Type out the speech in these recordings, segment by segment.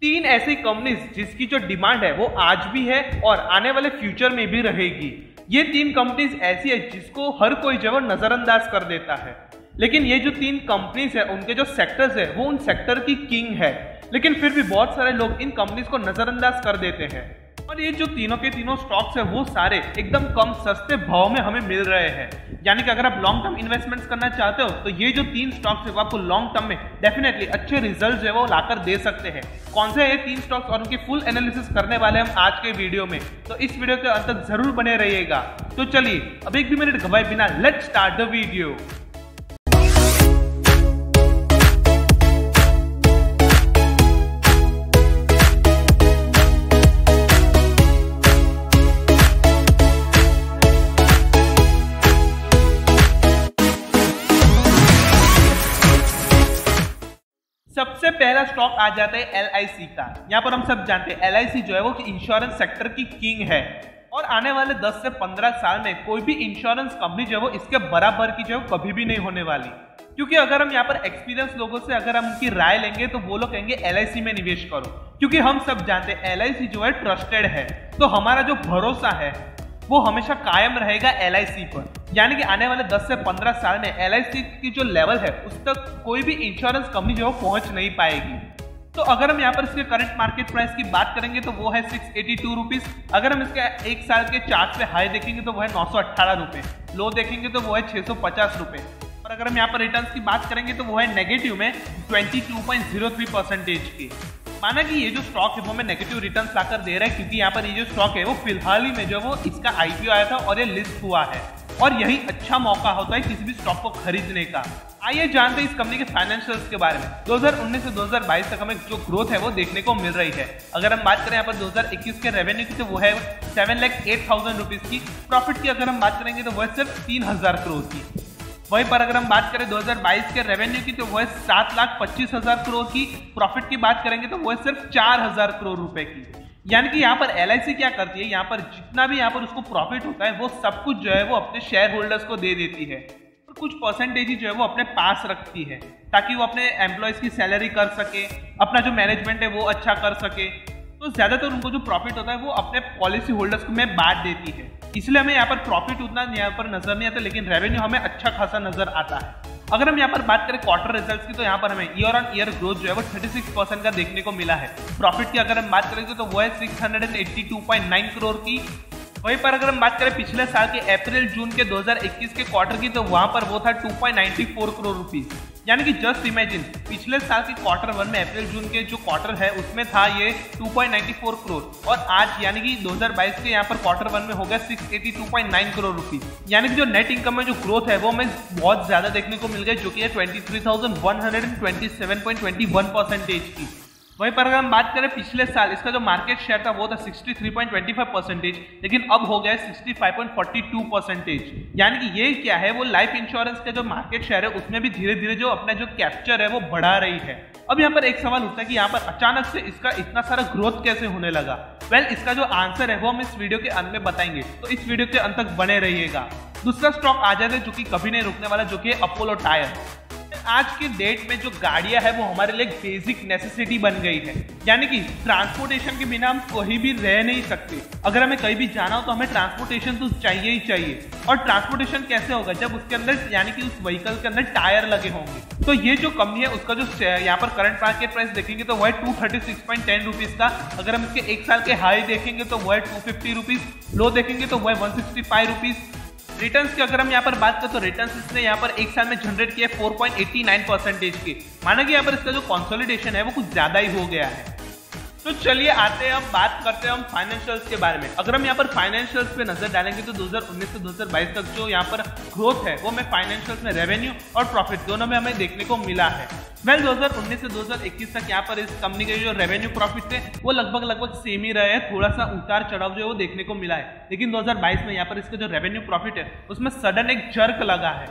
तीन ऐसी कंपनीज जिसकी जो डिमांड है वो आज भी है और आने वाले फ्यूचर में भी रहेगी। ये तीन कंपनीज ऐसी है जिसको हर कोई जो है नजरअंदाज कर देता है, लेकिन ये जो तीन कंपनीज है उनके जो सेक्टर्स है वो उन सेक्टर की किंग है, लेकिन फिर भी बहुत सारे लोग इन कंपनीज को नजरअंदाज कर देते हैं। और ये जो तीनों के तीनों स्टॉक्स है वो सारे एकदम कम सस्ते भाव में हमें मिल रहे हैं। यानी कि अगर आप लॉन्ग टर्म इन्वेस्टमेंट्स करना चाहते हो तो ये जो तीन स्टॉक्स है वो आपको लॉन्ग टर्म में डेफिनेटली अच्छे रिजल्ट जो है वो लाकर दे सकते हैं। कौन से ये तीन स्टॉक्स और उनकी फुल एनालिसिस करने वाले हम आज के वीडियो में, तो इस वीडियो के अंत तक जरूर बने रहिएगा। तो चलिए अब एक भी मिनट गवाए बिना लेट्स स्टार्ट द वीडियो। सबसे पहला स्टॉक आ जाता है LIC का। यहाँ पर हम सब जानते हैं LIC जो है वो इंश्योरेंस सेक्टर की किंग है और आने वाले 10 से 15 साल में कोई भी इंश्योरेंस कंपनी जो है वो इसके बराबर की जो है कभी भी नहीं होने वाली। क्योंकि अगर हम यहाँ पर एक्सपीरियंस लोगों से अगर हम उनकी राय लेंगे तो वो लोग कहेंगे LIC में निवेश करो, क्योंकि हम सब जानते हैं LIC जो है ट्रस्टेड है। तो हमारा जो भरोसा है वो हमेशा कायम रहेगा LIC पर। यानी कि आने वाले 10 से 15 साल में LIC की जो लेवल है उस तक कोई भी इंश्योरेंस कंपनी जो पहुंच नहीं पाएगी। तो अगर हम यहाँ पर इसके करंट मार्केट प्राइस की बात करेंगे तो वो है 682 रुपीज। अगर हम इसके एक साल के चार्ट पे हाई देखेंगे तो वो है 918 रुपए, लो देखेंगे तो वो है 650 रुपए। और अगर हम यहाँ पर रिटर्न्स की बात करेंगे तो वो है नेगेटिव में 22.03% की। माना कि ये जो स्टॉक है वो हमें नेगेटिव रिटर्न्स लाकर दे रहा है, क्योंकि यहाँ पर ये जो स्टॉक है वो फिलहाल ही में जो वो इसका IPO आया था और ये लिस्ट हुआ है और यही अच्छा मौका होता है किसी भी स्टॉक को खरीदने का। आइए जानते हैं इस कंपनी के फाइनेंशियल्स के बारे में। 2019 से 2022 तक हमें जो ग्रोथ है वो देखने को मिल रही है। अगर हम बात करें यहाँ पर 2021 के रेवेन्यू की तो वो है 7,08,000 रुपीज की। प्रॉफिट की अगर हम बात करेंगे तो वो है सिर्फ 3,000 करोड़ की। वहीं पर अगर हम बात करें 2022 के रेवेन्यू की तो वो है 7,25,000 करोड़ की। प्रॉफिट की बात करेंगे तो वो है सिर्फ 4,000 करोड़ रुपए की। यानी कि यहाँ पर LIC क्या करती है, यहाँ पर जितना भी यहाँ पर उसको प्रॉफिट होता है वो सब कुछ जो है वो अपने शेयर होल्डर्स को दे देती है और कुछ परसेंटेज ही जो है वो अपने पास रखती है ताकि वो अपने एम्प्लॉयज की सैलरी कर सके, अपना जो मैनेजमेंट है वो अच्छा कर सके। तो ज्यादातर उनको जो प्रॉफिट होता है वो अपने पॉलिसी होल्डर्स में बांट देती है। इसलिए हमें यहाँ पर प्रॉफिट उतना यहाँ पर नजर नहीं आता, लेकिन रेवेन्यू हमें अच्छा खासा नजर आता है। अगर हम यहाँ पर बात करें क्वार्टर रिजल्ट्स की तो यहाँ पर हमें ईयर ऑन ईयर ग्रोथ जो है वो 36% का देखने को मिला है। प्रॉफिट की अगर हम बात करेंगे तो वो है 682.9 करोड़ की। वहीं पर अगर हम बात करें पिछले साल के अप्रैल जून के 2021 के क्वार्टर की तो वहां पर वो था 2.94 करोड़ रुपीज। यानी कि जस्ट इमेजिन पिछले साल के क्वार्टर 1 में अप्रैल जून के जो क्वार्टर है उसमें था ये 2.94 करोड़ और आज यानी कि 2022 के यहाँ पर क्वार्टर 1 में हो गया 682.9 करोड़ रुपीज। यानी कि जो नेट इनकम में जो ग्रोथ है वो हमें बहुत ज्यादा देखने को मिल गई, जो कि है 23,127.21% की। वहीं पर अगर हम बात करें पिछले साल इसका जो मार्केट शेयर था वो था 63.25%, लेकिन अब हो गया है 65.42%। यानी कि ये क्या है, वो लाइफ इंश्योरेंस का जो मार्केट शेयर है उसमें भी धीरे धीरे जो अपना जो कैप्चर है वो बढ़ा रही है। अब यहाँ पर एक सवाल उठता है कि यहाँ पर अचानक से इसका इतना सारा ग्रोथ कैसे होने लगा। वेल, इसका जो आंसर है वो हम इस वीडियो के अंत में बताएंगे, तो इस वीडियो के अंत तक बने रहिएगा। दूसरा स्टॉक आ जाता है जो कि कभी नहीं रुकने वाला, जो कि अपोलो टायर। आज की डेट में जो गाड़ियां है वो हमारे लिए बेसिक नेसेसिटी बन गई है। यानी कि ट्रांसपोर्टेशन के बिना हम कहीं भी रह नहीं सकते। अगर हमें कहीं भी जाना हो तो हमें ट्रांसपोर्टेशन तो चाहिए ही चाहिए। और ट्रांसपोर्टेशन कैसे होगा, जब उसके अंदर यानी कि उस व्हीकल के अंदर टायर लगे होंगे। तो ये जो कंपनी है उसका जो यहाँ पर करंट मार्केट प्राइस देखेंगे तो वो है 236.10 रुपीज का। अगर हम इसके एक साल के हाई देखेंगे तो वो है 250 रुपीज, लो देखेंगे तो वो है 165 रुपीज। रिटर्न्स की अगर हम यहाँ पर बात करें तो रिटर्न्स इसने यहाँ पर एक साल में जनरेट किया 4.89% की। माना कि यहाँ पर इसका जो कंसोलिडेशन है वो कुछ ज्यादा ही हो गया है। तो चलिए आते हैं, अब बात करते हैं हम फाइनेंशियल्स के बारे में। अगर हम यहाँ पर फाइनेंशियल्स पे नजर डालेंगे तो 2019 से 2022 तक जो यहाँ पर ग्रोथ है वो हमें फाइनेंशियल्स में रेवेन्यू और प्रॉफिट दोनों में हमें देखने को मिला है। वेल, 2019 से 2021 तक यहाँ पर इस कंपनी के जो रेवेन्यू प्रॉफिट थे वो लगभग सेम ही रहे हैं। थोड़ा सा उतार चढ़ाव जो है वो देखने को मिला है, लेकिन 2022 में यहाँ पर इसका जो रेवेन्यू प्रॉफिट है उसमें सडन एक जर्क लगा है।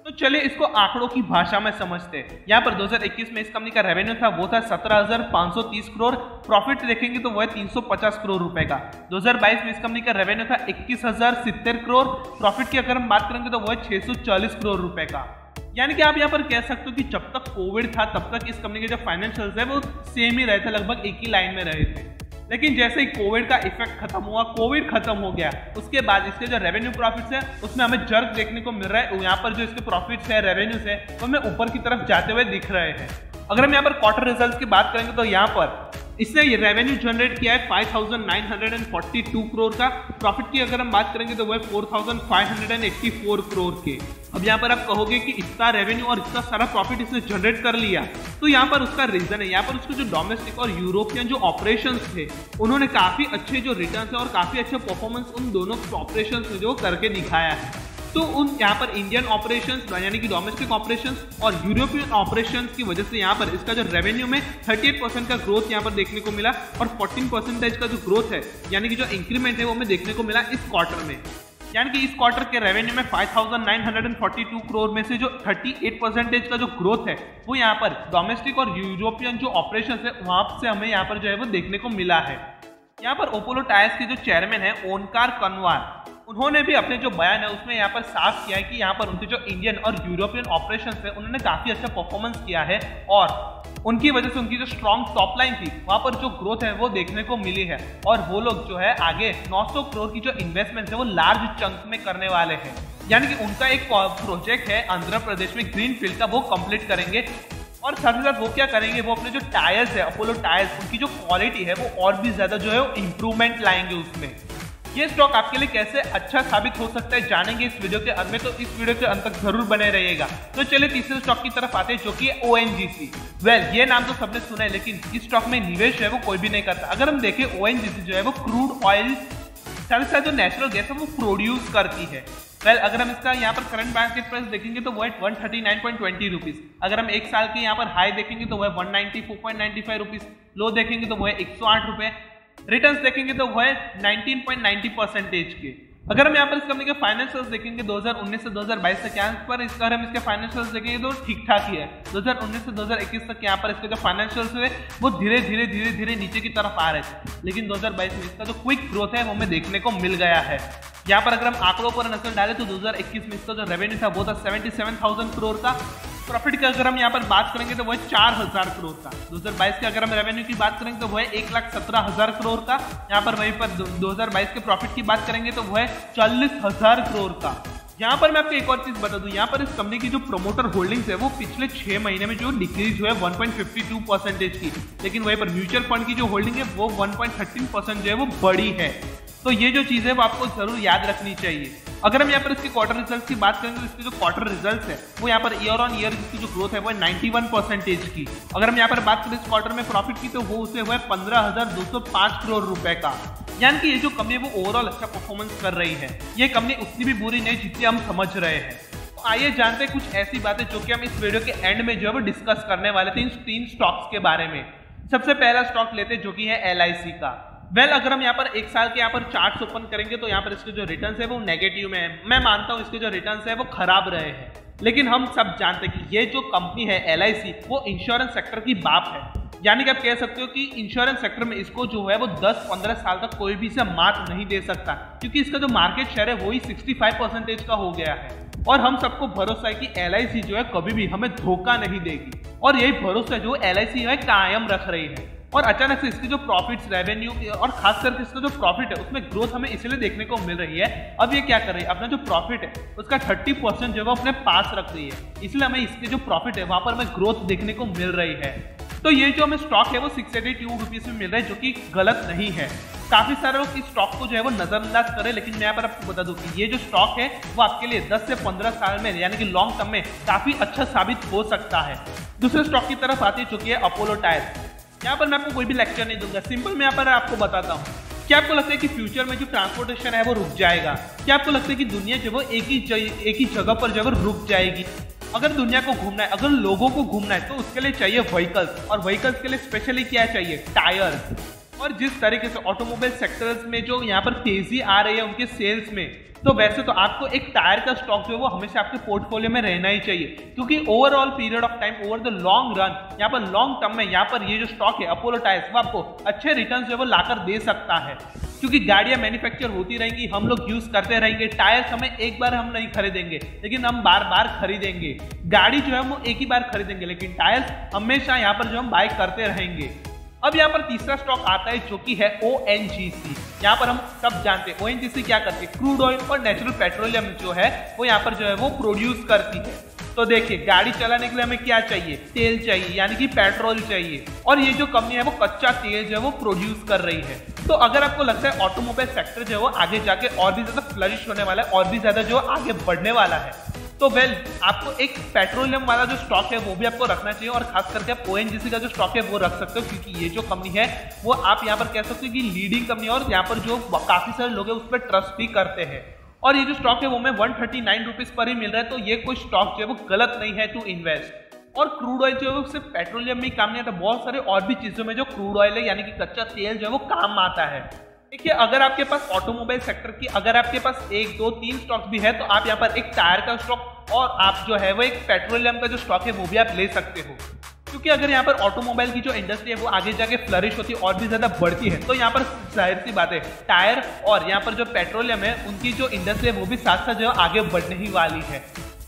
तो चलिए इसको आंकड़ों की भाषा में समझते हैं। यहाँ पर 2021 में इस कंपनी का रेवेन्यू था वो था 17,530 करोड़। प्रॉफिट देखेंगे तो वो है 350 करोड़ रुपए का। 2022 में इस कंपनी का रेवेन्यू था 21,070 करोड़। प्रॉफिट की अगर हम बात करेंगे तो वो है 640 करोड़ रुपए का। यानी कि आप यहाँ पर कह सकते हो कि जब तक कोविड था तब तक इस कंपनी के जो फाइनेंशियल्स है वो सेम ही रहे थे, लगभग एक ही लाइन में रहे थे। लेकिन जैसे ही कोविड का इफेक्ट खत्म हुआ, कोविड खत्म हो गया, उसके बाद इसके जो रेवेन्यू प्रॉफिट्स है उसमें हमें जर्क देखने को मिल रहा है। यहाँ पर जो इसके प्रॉफिट्स है, रेवेन्यूज है, वो हमें ऊपर की तरफ जाते हुए दिख रहे हैं। अगर हम यहाँ पर क्वार्टर रिजल्ट की बात करेंगे तो यहाँ पर इसने ये रेवेन्यू जनरेट किया है 5,942 करोड़ का। प्रॉफिट की अगर हम बात करेंगे तो वो है 4,584 करोड़ के। अब यहाँ पर आप कहोगे कि इतना रेवेन्यू और इतना सारा प्रॉफिट इसने जनरेट कर लिया, तो यहाँ पर उसका रीजन है, यहाँ पर उसके जो डोमेस्टिक और यूरोपियन जो ऑपरेशंस थे उन्होंने काफी अच्छे जो रिटर्न्स है और काफी अच्छा परफॉर्मेंस उन दोनों ऑपरेशंस में जो करके दिखाया है। तो उन यहाँ पर इंडियन ऑपरेशंस यानी कि डोमेस्टिक ऑपरेशंस और यूरोपियन ऑपरेशंस की वजह से यहाँ पर इसका जो रेवेन्यू में 38% का ग्रोथ यहाँ पर देखने को मिला और 14% का जो ग्रोथ है यानी कि जो इंक्रीमेंट है वो हमें देखने को मिला इस क्वार्टर में। यानी कि इस क्वार्टर के रेवेन्यू में 5,942 करोड़ में से जो 38% का जो ग्रोथ है वो यहाँ पर डोमेस्टिक और यूरोपियन जो ऑपरेशन है वहां से हमें यहाँ पर जो है वो देखने को मिला है। यहाँ पर अपोलो टायर्स के जो चेयरमैन है ओंकार कनवार, उन्होंने भी अपने जो बयान है उसमें यहाँ पर साफ किया है कि यहाँ पर उनके जो इंडियन और यूरोपियन ऑपरेशंस है उन्होंने काफी अच्छा परफॉर्मेंस किया है और उनकी वजह से उनकी जो स्ट्रॉन्ग टॉप लाइन थी वहां पर जो ग्रोथ है वो देखने को मिली है और वो लोग जो है आगे 900 करोड़ की जो इन्वेस्टमेंट है वो लार्ज चंक में करने वाले हैं। यानी कि उनका एक प्रोजेक्ट है आंध्र प्रदेश में ग्रीन फील्ड का, वो कंप्लीट करेंगे और साथ ही साथ वो क्या करेंगे, वो अपने जो टायर्स है अपोलो टायर्स उनकी जो क्वालिटी है वो और भी ज्यादा जो है इंप्रूवमेंट लाएंगे उसमें। ये स्टॉक आपके लिए कैसे अच्छा साबित हो सकता है जानेंगे इस वीडियो के अंत में, तो इस वीडियो के अंत तक जरूर बने रहिएगा। तो चलिए तीसरे स्टॉक की तरफ आते हैं जो कि ONGC। ये नाम तो सबने सुना है लेकिन इस स्टॉक में निवेश है वो कोई भी नहीं करता। अगर हम देखें ONGC जो है वो क्रूड ऑयल साथ जो नेचुरल गैस है वो प्रोड्यूस करती है। अगर हम इसका यहाँ पर करंट मार्केट प्राइस देखेंगे तो वो है 139.20 रुपीज। अगर हम एक साल के यहाँ पर हाई देखेंगे तो वो है 194.95 रुपीज, लो देखेंगे तो वो है 108 रुपए, रिटर्न्स देखेंगे तो वो है 19.90% के। अगर हम यहाँ पर इस कंपनी के फाइनेंशियल्स देखेंगे 2019 से 2022 तक यहाँ पर इसका हम इसके फाइनेंशियल्स देखेंगे तो ठीक ठाक ही है। 2019 से 2021 तक यहाँ पर इसके जो फाइनेंशियल्स है वो धीरे धीरे नीचे की तरफ आ रहे थे, लेकिन 2022 में इसका जो क्विक ग्रोथ है वो हमें देखने को मिल गया है। यहाँ पर अगर हम आंकड़ों पर नजर डालें तो 2021 में इसका जो रेवेन्यू था वो था 77,000 करोड़ का। प्रॉफिट की अगर हम यहाँ पर बात करेंगे तो वो है 4,000 करोड़ का। 2022 के अगर हम रेवेन्यू की बात करेंगे तो वो है 1,17,000 करोड़ का। यहाँ पर वहीं पर 2022 के प्रॉफिट की बात करेंगे तो वो है 40,000 करोड़ का। यहाँ पर मैं आपको एक और चीज बता दूं, यहाँ पर इस कंपनी की जो प्रोमोटर होल्डिंग्स है वो पिछले 6 महीने में जो डिक्रीज हुआ है 1.52% की, लेकिन वहीं पर म्यूचुअल फंड की जो होल्डिंग है वो 1.13% जो है वो बड़ी है। तो ये जो चीज है वो आपको जरूर याद रखनी चाहिए। अगर हम यहाँ पर इसके क्वार्टर रिजल्ट्स की बात करेंगे तो इसके जो क्वार्टर रिजल्ट्स है वो यहाँ पर ईयर ऑन ईयर इसकी जो ग्रोथ है वो है 91% की। अगर हम यहाँ पर बात करें इस क्वार्टर में प्रॉफिट की तो वो उसे हुआ है 15,205 करोड़ रुपए का। यानी कि ये जो कंपनी वो ओवरऑल अच्छा परफॉर्मेंस कर रही है, ये कंपनी उतनी भी बुरी नहीं जितनी हम समझ रहे हैं। तो आइए जानते हैं कुछ ऐसी बातें जो कि हम इस वीडियो के एंड में जो है वो डिस्कस करने वाले थे इन 3 स्टॉक्स के बारे में। सबसे पहला स्टॉक लेते हैं जो कि है LIC का। अगर हम यहाँ पर एक साल के यहाँ पर चार्ट्स ओपन करेंगे तो यहाँ पर इसके जो रिटर्न्स है वो नेगेटिव में है। मैं मानता हूँ इसके जो रिटर्न्स है वो खराब रहे हैं, लेकिन हम सब जानते हैं कि ये जो कंपनी है LIC वो इंश्योरेंस सेक्टर की बाप है। यानी कि आप कह सकते हो कि इंश्योरेंस सेक्टर में इसको जो है वो 10-15 साल तक कोई भी इसे मात नहीं दे सकता, क्योंकि इसका जो मार्केट शेयर है वही 65% का हो गया है। और हम सबको भरोसा है कि LIC जो है कभी भी हमें धोखा नहीं देगी और यही भरोसा जो LIC है कायम रख रही है। और अचानक से इसकी जो प्रॉफिट्स, रेवेन्यू और खास करके इसका जो प्रॉफिट है उसमें ग्रोथ हमें इसलिए देखने को मिल रही है। अब ये क्या कर रही है, अपना जो प्रॉफिट है उसका 30% जो है वो अपने पास रख रही है, इसलिए हमें इसके जो प्रॉफिट है वहां पर हमें ग्रोथ देखने को मिल रही है। तो ये जो हमें स्टॉक है वो 682 रुपीज में मिल रहा है, जो कि गलत नहीं है। काफी सारे लोग इस स्टॉक को जो है वो नजरअंदाज करें, लेकिन मैं यहाँ पर आपको बता दूं कि ये जो स्टॉक है वो आपके लिए 10 से 15 साल में यानी कि लॉन्ग टर्म में काफी अच्छा साबित हो सकता है। दूसरे स्टॉक की तरफ आती है जो कि है अपोलो टायर्स। यहाँ पर मैं आपको कोई भी लेक्चर नहीं दूंगा, सिंपल मैं यहाँ पर आपको बताता हूँ। क्या आपको लगता है कि फ्यूचर में जो ट्रांसपोर्टेशन है वो रुक जाएगा? क्या आपको लगता है कि दुनिया जो वो एक ही जगह पर जो है रुक जाएगी? अगर दुनिया को घूमना है, अगर लोगों को घूमना है तो उसके लिए चाहिए व्हीकल्स, और व्हीकल्स के लिए स्पेशली क्या चाहिए, टायर्स। और जिस तरीके से ऑटोमोबाइल सेक्टर्स में जो यहाँ पर तेजी आ रही है उनके सेल्स में, तो वैसे तो आपको एक टायर का स्टॉक जो है वो हमेशा आपके पोर्टफोलियो में रहना ही चाहिए, क्योंकि overall period of time, over the long run, यहाँ पर लॉन्ग टर्म में यहाँ पर ये जो स्टॉक है अपोलो टायर्स वो आपको अच्छे रिटर्न्स जो है वो लाकर दे सकता है। क्योंकि गाड़ियां मैन्युफैक्चर होती रहेंगी, हम लोग यूज करते रहेंगे। टायर्स हमें एक बार हम नहीं खरीदेंगे, लेकिन हम बार बार खरीदेंगे। गाड़ी जो है वो एक ही बार खरीदेंगे, लेकिन टायर्स हमेशा यहाँ पर जो हम बाय करते रहेंगे। अब यहाँ पर तीसरा स्टॉक आता है जो कि है ONGC। यहाँ पर हम सब जानते हैं ONGC क्या करती है, क्रूड ऑयल और नेचुरल पेट्रोलियम जो है वो यहाँ पर जो है वो प्रोड्यूस करती है। तो देखिए, गाड़ी चलाने के लिए हमें क्या चाहिए, तेल चाहिए, यानी कि पेट्रोल चाहिए। और ये जो कंपनी है वो कच्चा तेल जो है वो प्रोड्यूस कर रही है। तो अगर आपको लगता है ऑटोमोबाइल सेक्टर जो है वो आगे जाके और भी ज्यादा फ्लरिश होने वाला है और भी ज्यादा जो आगे बढ़ने वाला है, तो आपको एक पेट्रोलियम वाला जो स्टॉक है वो भी आपको रखना चाहिए। और खास करके आप ONGC का जो स्टॉक है वो रख सकते हो, क्योंकि ये जो कंपनी है वो आप यहाँ पर कह सकते हो कि लीडिंग कंपनी है और यहाँ पर जो काफी सारे लोग हैं उस पर ट्रस्ट भी करते हैं। और ये जो स्टॉक है वो हमें 139 रुपीज पर ही मिल रहा है, तो ये कोई स्टॉक जो है वो गलत नहीं है टू इन्वेस्ट। और क्रूड ऑयल जो है वो सिर्फ पेट्रोलियम में ही काम नहीं आता, बहुत सारे और भी चीजों में जो क्रूड ऑयल है यानी कि कच्चा तेल जो है वो काम आता है। देखिए, अगर आपके पास ऑटोमोबाइल सेक्टर की अगर आपके पास 1, 2, 3 स्टॉक भी है, तो आप यहाँ पर एक टायर का स्टॉक और आप जो है वो एक पेट्रोलियम का जो स्टॉक है वो भी आप ले सकते हो। क्योंकि अगर यहाँ पर ऑटोमोबाइल की जो इंडस्ट्री है वो आगे जाके फ्लरिश होती है और भी ज्यादा बढ़ती है, तो यहाँ पर जाहिर सी बात है टायर और यहाँ पर जो पेट्रोलियम है उनकी जो इंडस्ट्री है वो भी साथ साथ जो आगे बढ़ने ही वाली है।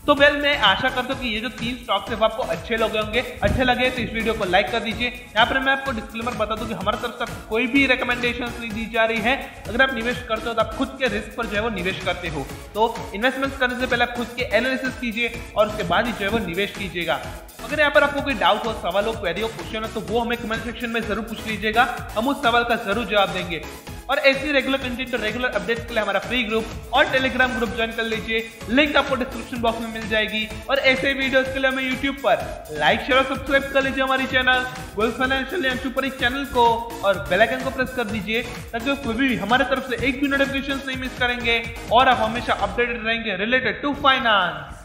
तो मैं आशा करता हूँ कि ये जो 3 स्टॉक्स है वो आपको अच्छे लगे होंगे। अच्छे लगे तो इस वीडियो को लाइक कर दीजिए। यहाँ पर मैं आपको डिस्क्लेमर बता दूं कि हमारी तरफ से कोई भी रिकमेंडेशंस नहीं दी जा रही है। अगर आप निवेश करते हो तो आप खुद के रिस्क पर जो है वो निवेश करते हो, तो इन्वेस्टमेंट करने से पहले आप खुद के एनालिसिस कीजिए और उसके बाद ही जो है वो निवेश कीजिएगा। अगर यहाँ पर आपको कोई डाउट हो, सवाल हो, क्वेरी हो, क्वेश्चन हो, तो वो हमें कमेंट सेक्शन में जरूर पूछ लीजिएगा, हम उस सवाल का जरूर जवाब देंगे। और ऐसी रेगुलर कंटेंट और रेगुलर अपडेट्स के लिए हमारा फ्री ग्रुप और टेलीग्राम ग्रुप ज्वाइन कर लीजिए, लिंक आपको डिस्क्रिप्शन बॉक्स में मिल जाएगी। और ऐसे वीडियोस के लिए हमें यूट्यूब पर लाइक, शेयर और सब्सक्राइब कर लीजिए हमारी चैनल वेल्थ फाइनेंशियल सुपर एक चैनल को, और बेल आइकन को प्रेस कर दीजिए ताकि कोई भी हमारे तरफ से एक भी नोटिफिकेशन नहीं मिस करेंगे और आप हमेशा अपडेटेड रहेंगे रिलेटेड टू फाइनेंस।